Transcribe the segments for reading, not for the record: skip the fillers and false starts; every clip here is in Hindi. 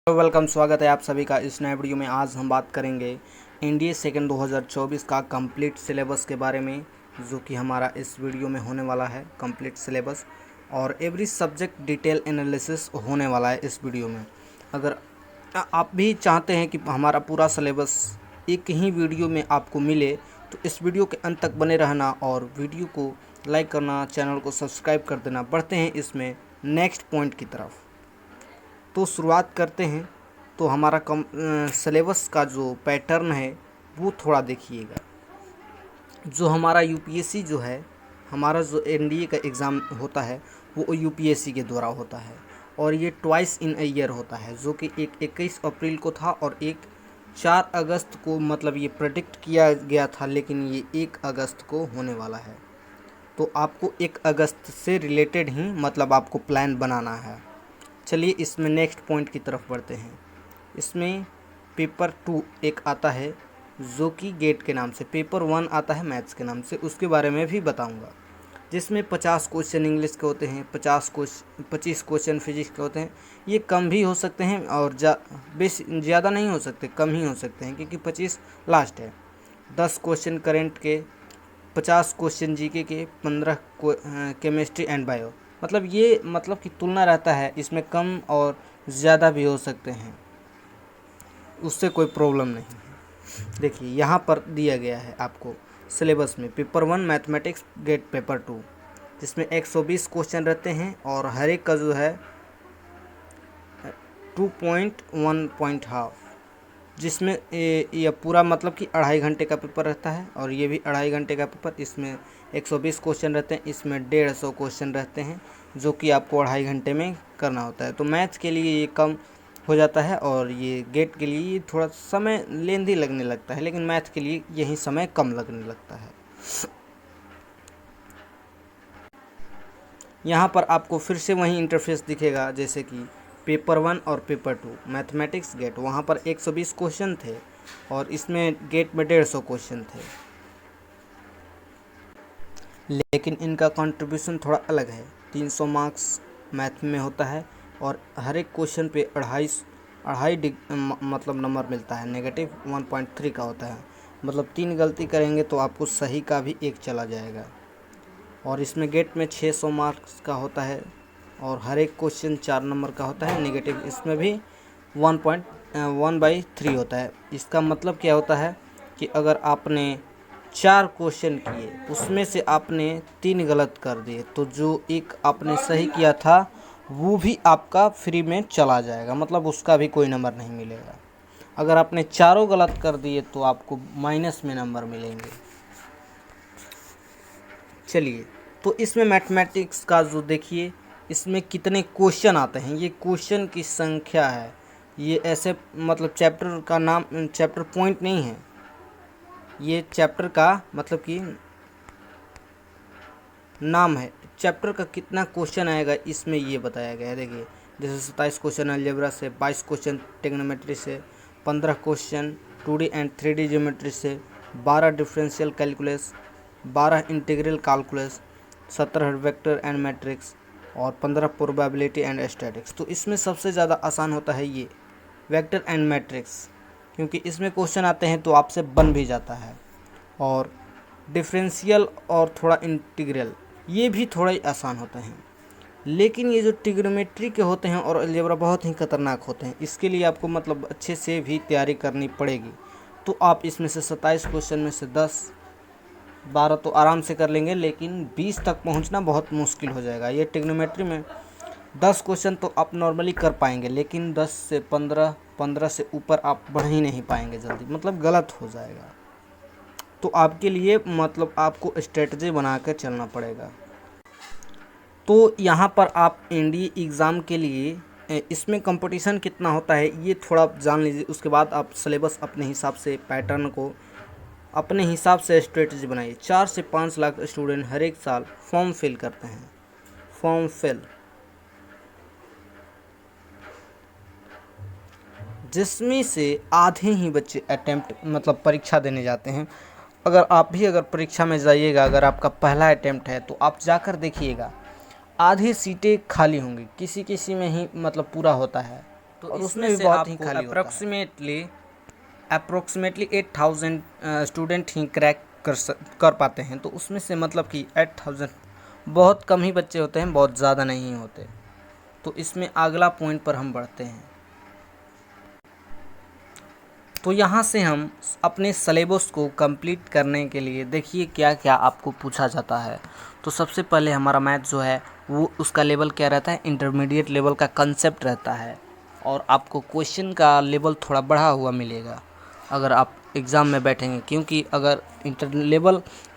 वेलकम, स्वागत है आप सभी का इस नए वीडियो में। आज हम बात करेंगे एनडीए सेकंड 2024 का कंप्लीट सिलेबस के बारे में, जो कि हमारा इस वीडियो में होने वाला है कंप्लीट सिलेबस। और एवरी सब्जेक्ट डिटेल एनालिसिस होने वाला है इस वीडियो में। अगर आप भी चाहते हैं कि हमारा पूरा सिलेबस एक ही वीडियो में आपको मिले, तो इस वीडियो के अंत तक बने रहना और वीडियो को लाइक करना, चैनल को सब्सक्राइब कर देना। बढ़ते हैं इसमें नेक्स्ट पॉइंट की तरफ। तो शुरुआत करते हैं। तो हमारा सिलेबस का जो पैटर्न है वो थोड़ा देखिएगा। जो हमारा यूपीएससी जो है, हमारा जो एनडीए का एग्ज़ाम होता है वो यूपीएससी के द्वारा होता है, और ये ट्वाइस इन अ ईयर होता है, जो कि एक 21 अप्रैल को था और एक 4 अगस्त को। मतलब ये प्रेडिक्ट किया गया था, लेकिन ये 1 अगस्त को होने वाला है। तो आपको 1 अगस्त से रिलेटेड ही मतलब आपको प्लान बनाना है। चलिए इसमें नेक्स्ट पॉइंट की तरफ बढ़ते हैं। इसमें पेपर 2 एक आता है जो कि गेट के नाम से, पेपर 1 आता है मैथ्स के नाम से, उसके बारे में भी बताऊंगा। जिसमें 50 क्वेश्चन इंग्लिश के होते हैं, 25 क्वेश्चन फिजिक्स के होते हैं। ये कम भी हो सकते हैं और ज़्यादा नहीं हो सकते, कम ही हो सकते हैं, क्योंकि 25 लास्ट है। 10 क्वेश्चन करेंट के, 50 क्वेश्चन जीके के, 15 केमिस्ट्री एंड बायो। मतलब ये मतलब कि तुलना रहता है, इसमें कम और ज़्यादा भी हो सकते हैं, उससे कोई प्रॉब्लम नहीं है। देखिए यहाँ पर दिया गया है आपको सिलेबस में पेपर 1 मैथमेटिक्स गेट पेपर 2, जिसमें 120 क्वेश्चन रहते हैं और हर एक का जो है 2.1 पॉइंट हाफ, जिसमें यह पूरा मतलब कि 2.5 घंटे का पेपर रहता है, और ये भी 2.5 घंटे का पेपर। इसमें 120 क्वेश्चन रहते हैं, इसमें 150 क्वेश्चन रहते हैं, जो कि आपको 2.5 घंटे में करना होता है। तो मैथ्स के लिए ये कम हो जाता है और ये गेट के लिए थोड़ा समय लेंदी लगने लगता है, लेकिन मैथ के लिए यही समय कम लगने लगता है। यहाँ पर आपको फिर से वही इंटरफेस दिखेगा, जैसे कि पेपर 1 और पेपर 2 मैथमेटिक्स गेट, वहाँ पर 120 क्वेश्चन थे और इसमें गेट में 150 क्वेश्चन थे, लेकिन इनका कंट्रीब्यूशन थोड़ा अलग है। 300 मार्क्स मैथ में होता है और हर एक क्वेश्चन पे 2.5 मतलब नंबर मिलता है। नेगेटिव 1.3 का होता है, मतलब 3 गलती करेंगे तो आपको सही का भी 1 चला जाएगा। और इसमें गेट में 600 मार्क्स का होता है और हर एक क्वेश्चन 4 नंबर का होता है। नेगेटिव इसमें भी 1/3 होता है। इसका मतलब क्या होता है कि अगर आपने 4 क्वेश्चन किए, उसमें से आपने 3 गलत कर दिए, तो जो एक आपने सही किया था वो भी आपका फ्री में चला जाएगा, मतलब उसका भी कोई नंबर नहीं मिलेगा। अगर आपने चारों गलत कर दिए तो आपको माइनस में नंबर मिलेंगे। चलिए, तो इसमें मैथमेटिक्स का जो देखिए, इसमें कितने क्वेश्चन आते हैं, ये क्वेश्चन की संख्या है। ये ऐसे मतलब चैप्टर का नाम, चैप्टर पॉइंट नहीं है, ये चैप्टर का मतलब कि नाम है। चैप्टर का कितना क्वेश्चन आएगा इसमें ये बताया गया है। देखिए, जैसे 27 क्वेश्चन अलजेब्रा से, 22 क्वेश्चन ट्रिग्नोमेट्री से, 15 question 2D and 3D geometry से, 12 differential calculus, 12 integral calculus, 17 vector and matrix और 15 प्रोबेबिलिटी एंड स्टैटिक्स। तो इसमें सबसे ज़्यादा आसान होता है ये वेक्टर एंड मैट्रिक्स, क्योंकि इसमें क्वेश्चन आते हैं तो आपसे बन भी जाता है। और डिफरेंशियल और थोड़ा इंटीग्रल, ये भी थोड़ा ही आसान होते हैं। लेकिन ये जो ट्रिग्नोमेट्री के होते हैं और अलजेब्रा बहुत ही खतरनाक होते हैं, इसके लिए आपको मतलब अच्छे से भी तैयारी करनी पड़ेगी। तो आप इसमें से 27 क्वेश्चन में से 10-12 तो आराम से कर लेंगे, लेकिन 20 तक पहुंचना बहुत मुश्किल हो जाएगा। ये ट्रिग्नोमेट्री में 10 क्वेश्चन तो आप नॉर्मली कर पाएंगे, लेकिन 10 से 15 से ऊपर आप बढ़ ही नहीं पाएंगे जल्दी, मतलब गलत हो जाएगा। तो आपके लिए मतलब आपको स्ट्रेटजी बना कर चलना पड़ेगा। तो यहाँ पर आप एनडीए एग्ज़ाम के लिए इसमें कंपटीशन कितना होता है ये थोड़ा जान लीजिए। उसके बाद आप सिलेबस अपने हिसाब से, पैटर्न को अपने हिसाब से स्ट्रेटजी बनाइए। 4 से 5 लाख स्टूडेंट हर एक साल फॉर्म फिल करते हैं, फॉर्म फिल, जिसमें से आधे ही बच्चे अटेम्प्ट मतलब परीक्षा देने जाते हैं। अगर आप भी अगर परीक्षा में जाइएगा, अगर आपका पहला अटेम्प्ट है तो आप जाकर देखिएगा, आधी सीटें खाली होंगी, किसी किसी में ही मतलब पूरा होता है। तो और इसमें भी से बहुत ही आपको खाली होता है। अप्रोक्सीमेटली 8000 स्टूडेंट ही क्रैक कर पाते हैं। तो उसमें से मतलब कि 8000 बहुत कम ही बच्चे होते हैं, बहुत ज़्यादा नहीं होते। तो इसमें अगला पॉइंट पर हम बढ़ते हैं। तो यहाँ से हम अपने सिलेबस को कंप्लीट करने के लिए देखिए क्या क्या आपको पूछा जाता है। तो सबसे पहले हमारा मैथ जो है वो उसका लेवल क्या रहता है, इंटरमीडिएट लेवल का कंसेप्ट रहता है। और आपको क्वेश्चन का लेवल थोड़ा बढ़ा हुआ मिलेगा अगर आप एग्ज़ाम में बैठेंगे, क्योंकि अगर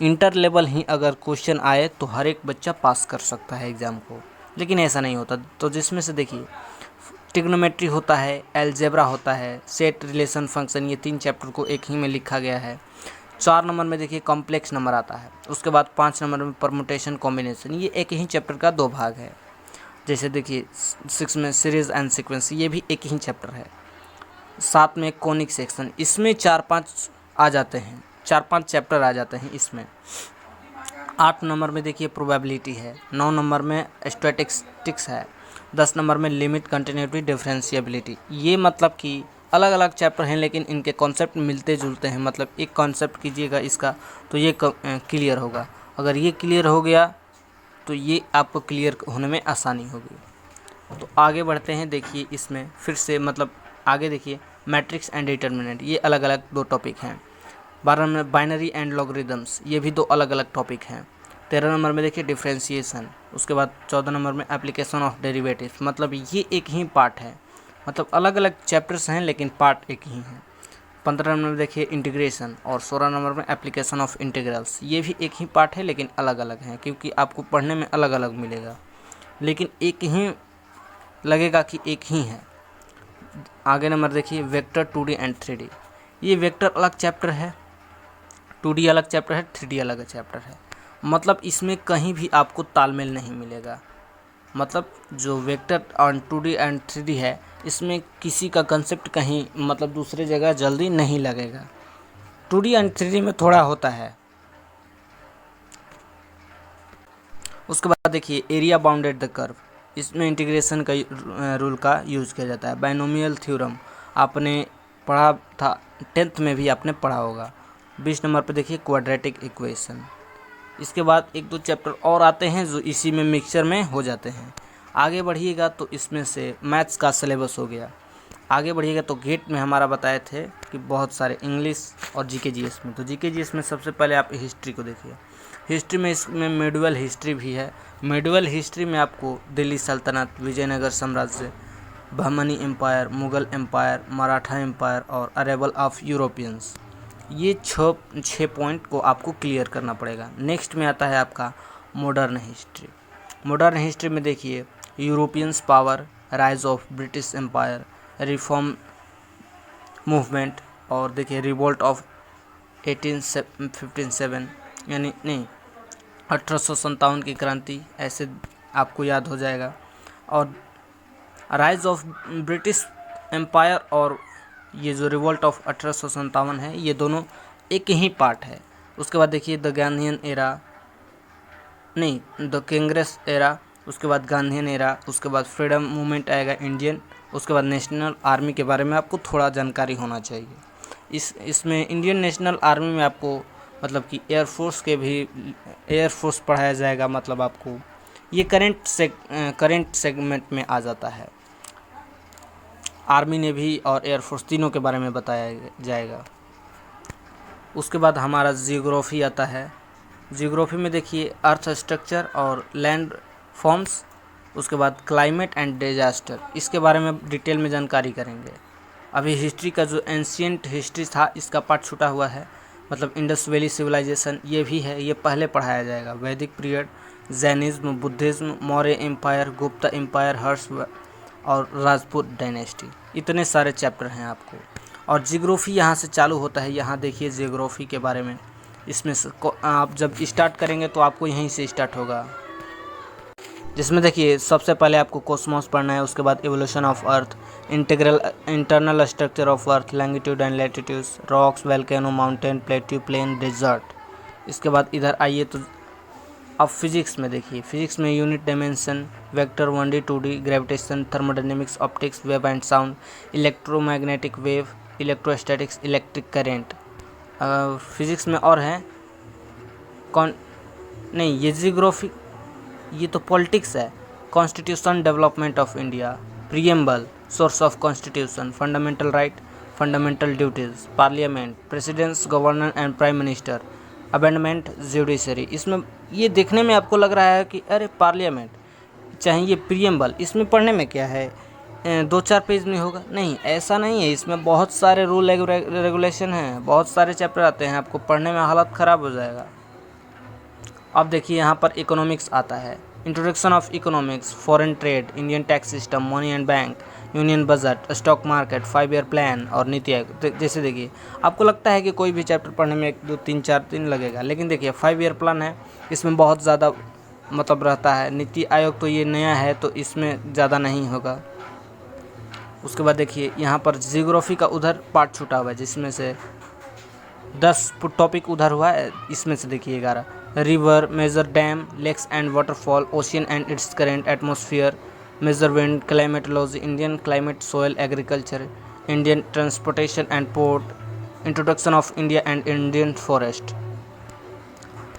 इंटर लेवल ही अगर क्वेश्चन आए तो हर एक बच्चा पास कर सकता है एग्ज़ाम को, लेकिन ऐसा नहीं होता। तो जिसमें से देखिए ट्रिग्नोमेट्री होता है, अलजेब्रा होता है, सेट रिलेशन फंक्शन, ये 3 चैप्टर को एक ही में लिखा गया है। 4 नंबर में देखिए कॉम्प्लेक्स नंबर आता है। उसके बाद 5 नंबर में परमुटेशन कॉम्बिनेशन, ये एक ही चैप्टर का 2 भाग है। जैसे देखिए 6 में सीरीज एंड सीक्वेंस, ये भी एक ही चैप्टर है। 7 में कोनिक सेक्शन, इसमें 4-5 आ जाते हैं, 4-5 चैप्टर आ जाते हैं इसमें। 8 नंबर में देखिए प्रोबेबिलिटी है। 9 नंबर में स्टैटिस्टिक्स है। 10 नंबर में लिमिट, कंटिन्यूटी, डिफरेंशिएबिलिटी। ये मतलब कि अलग अलग चैप्टर हैं, लेकिन इनके कॉन्सेप्ट मिलते जुलते हैं। मतलब एक कॉन्सेप्ट कीजिएगा इसका तो ये क्लियर होगा। अगर ये क्लियर हो गया तो ये आपको क्लियर होने में आसानी होगी। तो आगे बढ़ते हैं। देखिए इसमें फिर से मतलब आगे देखिए मैट्रिक्स एंड डिटर्मिनेंट, ये अलग अलग 2 टॉपिक हैं। 12 नंबर में बाइनरी एंड लॉगरिदम्स, ये भी 2 अलग अलग टॉपिक हैं। 13 नंबर में देखिए डिफ्रेंशिएशन। उसके बाद 14 नंबर में एप्लीकेशन ऑफ डेरिवेटिव्स, मतलब ये एक ही पार्ट है। मतलब अलग अलग चैप्टर्स हैं लेकिन पार्ट एक ही है। 15 नंबर में देखिए इंटीग्रेशन, और 16 नंबर में एप्लीकेशन ऑफ इंटीग्रल्स, ये भी एक ही पार्ट है लेकिन अलग अलग हैं, क्योंकि आपको पढ़ने में अलग अलग मिलेगा लेकिन एक ही लगेगा कि एक ही है। आगे नंबर देखिए वेक्टर 2D एंड 3D, ये वेक्टर अलग चैप्टर है, 2D अलग चैप्टर है, 3D अलग चैप्टर है। मतलब इसमें कहीं भी आपको तालमेल नहीं मिलेगा। मतलब जो वेक्टर और 2D एंड 3D है, इसमें किसी का कंसेप्ट कहीं मतलब दूसरे जगह जल्दी नहीं लगेगा। 2D एंड 3D में थोड़ा होता है। उसके बाद देखिए एरिया बाउंडेड द कर्व, इसमें इंटीग्रेशन का रूल का यूज़ किया जाता है। बाइनोमियल थ्योरम आपने पढ़ा था, 10th में भी आपने पढ़ा होगा। 20 नंबर पर देखिए क्वाड्रेटिक इक्वेशन। इसके बाद 1-2 चैप्टर और आते हैं जो इसी में मिक्सचर में हो जाते हैं। आगे बढ़िएगा तो इसमें से मैथ्स का सिलेबस हो गया। आगे बढ़िएगा तो गेट में हमारा बताए थे कि बहुत सारे इंग्लिश और जीके जीएस में। तो जीके जीएस में सबसे पहले आप हिस्ट्री को देखिए। हिस्ट्री में इसमें मेडुअल हिस्ट्री भी है। मेडुअल हिस्ट्री में आपको दिल्ली सल्तनत, विजयनगर साम्राज्य, Bahmani empire, Mughal empire, Maratha empire और अरेबल ऑफ यूरोपियंस, ये 6 पॉइंट को आपको क्लियर करना पड़ेगा। नेक्स्ट में आता है आपका मॉडर्न हिस्ट्री। मॉडर्न हिस्ट्री में देखिए Europeans power, rise of British empire, reform movement, और देखिए रिवोल्ट ऑफ 1857 यानी नहीं 1857 की क्रांति, ऐसे आपको याद हो जाएगा। और राइज ऑफ ब्रिटिश एम्पायर और ये जो रिवोल्ट ऑफ 1857 है, ये दोनों एक ही पार्ट है। उसके बाद देखिए द गांधीयन एरा, नहीं द कांग्रेस एरा, उसके बाद गांधीयन एरा, उसके बाद फ्रीडम मूवमेंट आएगा इंडियन, उसके बाद नेशनल आर्मी के बारे में आपको थोड़ा जानकारी होना चाहिए। इसमें इंडियन नेशनल आर्मी में आपको मतलब कि एयरफोर्स पढ़ाया जाएगा। मतलब आपको ये करेंट सेगमेंट में आ जाता है। आर्मी, नेवी और एयरफोर्स तीनों के बारे में बताया जाएगा। उसके बाद हमारा जियोग्राफी आता है। जियोग्राफी में देखिए अर्थ स्ट्रक्चर और लैंड फॉर्म्स, उसके बाद क्लाइमेट एंड डिजास्टर, इसके बारे में डिटेल में जानकारी करेंगे। अभी हिस्ट्री का जो एंशियंट हिस्ट्री था, इसका पार्ट छूटा हुआ है। मतलब इंडस वैली सिविलाइजेशन ये भी है, ये पहले पढ़ाया जाएगा। वैदिक period, Jainism, Buddhism, Maurya empire, Gupta empire, Harsha और राजपूत डायनेस्टी, इतने सारे चैप्टर हैं आपको। और जियोग्राफी यहाँ से चालू होता है। यहाँ देखिए जियोग्राफी के बारे में, इसमें आप जब स्टार्ट करेंगे तो आपको यहीं से स्टार्ट होगा, जिसमें देखिए सबसे पहले आपको कॉस्मोस पढ़ना है। उसके बाद evolution of earth, internal structure of earth, longitude and latitudes, rocks, volcano, mountain, plateau, plain, desert. इसके बाद इधर आइए तो अब फिजिक्स में देखिए, फिजिक्स में unit dimension, vector, 1D 2D, gravitation, thermodynamics, optics, wave and sound, electromagnetic wave, electrostatics, electric current. Physics में और हैं कौन, नहीं ये जियोग्राफी, ये तो पॉलिटिक्स है। Constitution, development of India, preamble, source of constitution, fundamental right, fundamental duties, parliament, presidents, governor and prime minister, amendment, judiciary. इसमें ये देखने में आपको लग रहा है कि अरे पार्लियामेंट, चाहे ये प्रीएम्बल, इसमें पढ़ने में क्या है, 2-4 पेज में होगा, नहीं ऐसा नहीं है। इसमें बहुत सारे रूल रेगुलेशन हैं, बहुत सारे चैप्टर आते हैं, आपको पढ़ने में हालत ख़राब हो जाएगा। अब देखिए यहाँ पर इकोनॉमिक्स आता है, introduction of economics, foreign trade, Indian tax system, money and bank, union budget, stock market, 5 year plan और नीति आयोग। जैसे देखिए आपको लगता है कि कोई भी चैप्टर पढ़ने में 1, 2, 3, 4 दिन लगेगा, लेकिन देखिए 5 ईयर प्लान है, इसमें बहुत ज़्यादा मतलब रहता है। नीति आयोग तो ये नया है तो इसमें ज़्यादा नहीं होगा। उसके बाद देखिए यहाँ पर जियोग्राफी का उधर पार्ट छूटा हुआ है, जिसमें से 10 टॉपिक उधर हुआ है, इसमें से देखिए 11, river, major dam, lakes and waterfall, ocean and its current, atmosphere, major wind, climatology, Indian climate, soil, agriculture, Indian transportation and port, introduction of India and Indian forest.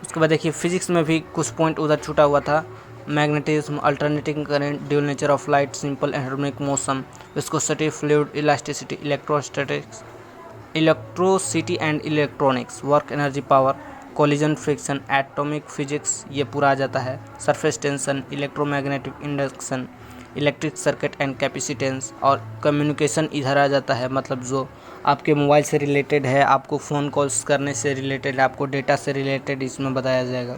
उसके बाद देखिए फिजिक्स में भी कुछ पॉइंट उधर छूटा हुआ था, magnetism, alternating current, dual nature of light, simple and harmonic motion, viscosity, fluid, elasticity, electrostatics, electricity and electronics, work energy power, collision friction, atomic physics ये पूरा आ जाता है, surface tension, electromagnetic induction, electric circuit and capacitance, और कम्युनिकेशन इधर आ जाता है, मतलब जो आपके मोबाइल से रिलेटेड है, आपको फ़ोन कॉल्स करने से रिलेटेड, आपको डेटा से रिलेटेड इसमें बताया जाएगा।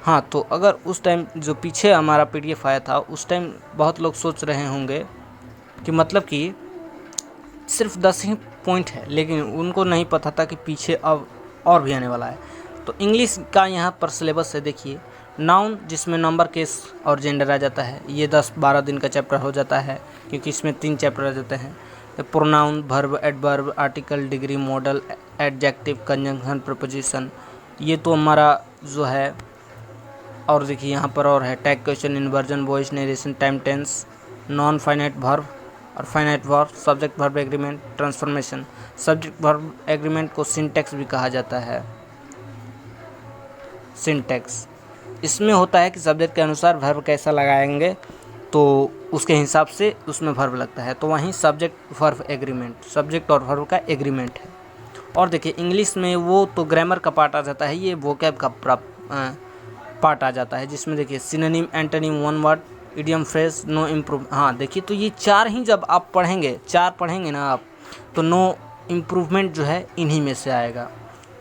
हाँ, तो अगर उस टाइम जो पीछे हमारा PDF आया था, उस टाइम बहुत लोग सोच रहे होंगे कि मतलब कि सिर्फ 10 ही पॉइंट है, लेकिन उनको नहीं पता था कि पीछे अब और भी आने वाला है। तो इंग्लिश का यहाँ पर सिलेबस है, देखिए नाउन, जिसमें नंबर, केस और जेंडर आ जाता है, ये 10-12 दिन का चैप्टर हो जाता है, क्योंकि इसमें 3 चैप्टर आ जाते हैं। तो pronoun, verb, adverb, article, degree, model, adjective, conjunction, preposition, ये तो हमारा जो है। और देखिए यहाँ पर और है tag, question, inversion, voice, narration, time tense, non finite verb और finite verb, subject verb agreement, transformation. Subject verb agreement को सिंटैक्स भी कहा जाता है। सिंटैक्स इसमें होता है कि सब्जेक्ट के अनुसार वर्ब कैसा लगाएंगे तो उसके हिसाब से उसमें वर्ब लगता है, तो वहीं सब्जेक्ट वर्ब एग्रीमेंट, सब्जेक्ट और वर्ब का एग्रीमेंट है। और देखिए इंग्लिश में वो तो ग्रामर का पार्ट आ जाता है, ये वोकैब का पार्ट आ जाता है, जिसमें देखिए synonym, antonym, one word, idiom, phrase, no improve. हाँ देखिए, तो ये 4 ही जब आप पढ़ेंगे, 4 पढ़ेंगे ना आप, तो नो इम्प्रूवमेंट जो है इन्हीं में से आएगा,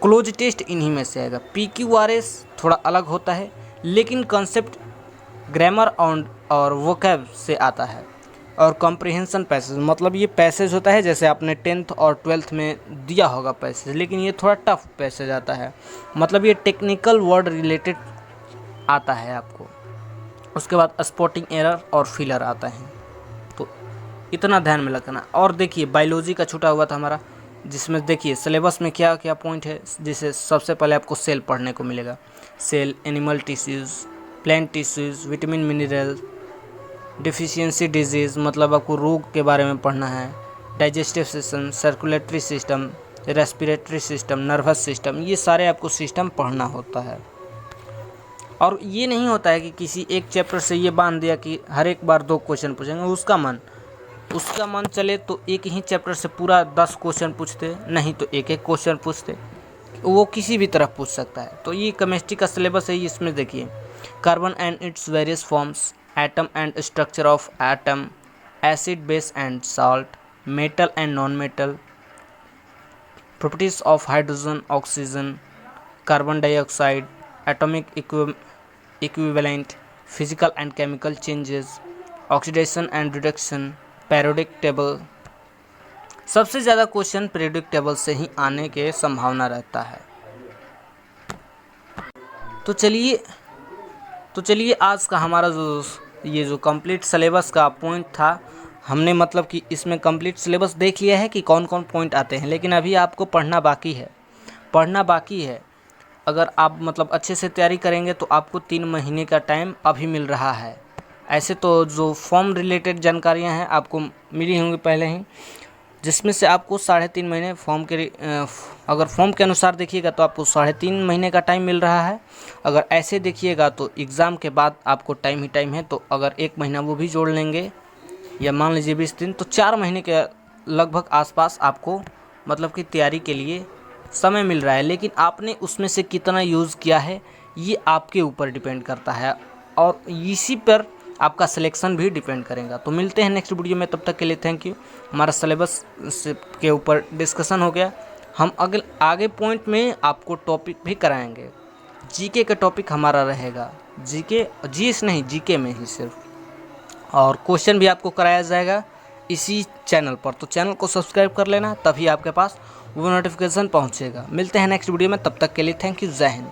क्लोज टेस्ट इन्हीं में से आएगा। PQRS थोड़ा अलग होता है, लेकिन कॉन्सेप्ट ग्रामर और वोकैब से आता है। और कॉम्प्रिहेंशन पैसेज, मतलब ये पैसेज होता है जैसे आपने 10th और 12th में दिया होगा पैसेज, लेकिन ये थोड़ा टफ पैसेज आता है, मतलब ये टेक्निकल वर्ड रिलेटेड आता है आपको। उसके बाद स्पॉटिंग एरर और फिलर आता है, तो इतना ध्यान में रखना। और देखिए बायोलॉजी का छूटा हुआ था हमारा, जिसमें देखिए सिलेबस में क्या क्या पॉइंट है। जैसे सबसे पहले आपको सेल पढ़ने को मिलेगा, cell, animal tissues, plant tissues, vitamin, mineral, deficiency disease, मतलब आपको रोग के बारे में पढ़ना है, digestive system, circulatory system, respiratory system, nervous system, ये सारे आपको सिस्टम पढ़ना होता है। और ये नहीं होता है कि किसी एक चैप्टर से ये बांध दिया कि हर एक बार 2 क्वेश्चन पूछेंगे, उसका मन चले तो एक ही चैप्टर से पूरा 10 क्वेश्चन पूछते, नहीं तो एक एक क्वेश्चन पूछते, वो किसी भी तरह पूछ सकता है। तो ये केमिस्ट्री का सिलेबस है, इसमें देखिए carbon and its various forms, atom and structure of atom, acid, base and salt, metal and non metal, properties of hydrogen, oxygen, carbon dioxide, atomic equivalent, physical and chemical changes, oxidation and reduction, periodic table. सबसे ज़्यादा क्वेश्चन पीरियोडिक टेबल से ही आने के संभावना रहता है। तो चलिए आज का हमारा जो कंप्लीट सिलेबस का पॉइंट था, हमने मतलब कि इसमें कंप्लीट सिलेबस देख लिया है कि कौन कौन पॉइंट आते हैं, लेकिन अभी आपको पढ़ना बाकी है। अगर आप मतलब अच्छे से तैयारी करेंगे तो आपको 3 महीने का टाइम अभी मिल रहा है। ऐसे तो जो फॉर्म रिलेटेड जानकारियां हैं आपको मिली होंगी पहले ही, जिसमें से आपको 3.5 महीने फॉर्म के अगर फॉर्म के अनुसार देखिएगा तो आपको 3.5 महीने का टाइम मिल रहा है। अगर ऐसे देखिएगा तो एग्ज़ाम के बाद आपको टाइम ही टाइम है, तो अगर 1 महीना वो भी जोड़ लेंगे या मान लीजिए 20 दिन, तो 4 महीने के लगभग आसपास आपको मतलब कि तैयारी के लिए समय मिल रहा है। लेकिन आपने उसमें से कितना यूज़ किया है ये आपके ऊपर डिपेंड करता है और इसी पर आपका सिलेक्शन भी डिपेंड करेगा। तो मिलते हैं नेक्स्ट वीडियो में, तब तक के लिए थैंक यू। हमारा सिलेबस के ऊपर डिस्कशन हो गया। हम आगे पॉइंट में आपको टॉपिक भी कराएंगे। जीके का टॉपिक हमारा रहेगा, जीके जीएस नहीं, जीके में ही सिर्फ, और क्वेश्चन भी आपको कराया जाएगा इसी चैनल पर। तो चैनल को सब्सक्राइब कर लेना, तभी आपके पास वो नोटिफिकेशन पहुंचेगा। मिलते हैं नेक्स्ट वीडियो में, तब तक के लिए थैंक यू। जय हिंद।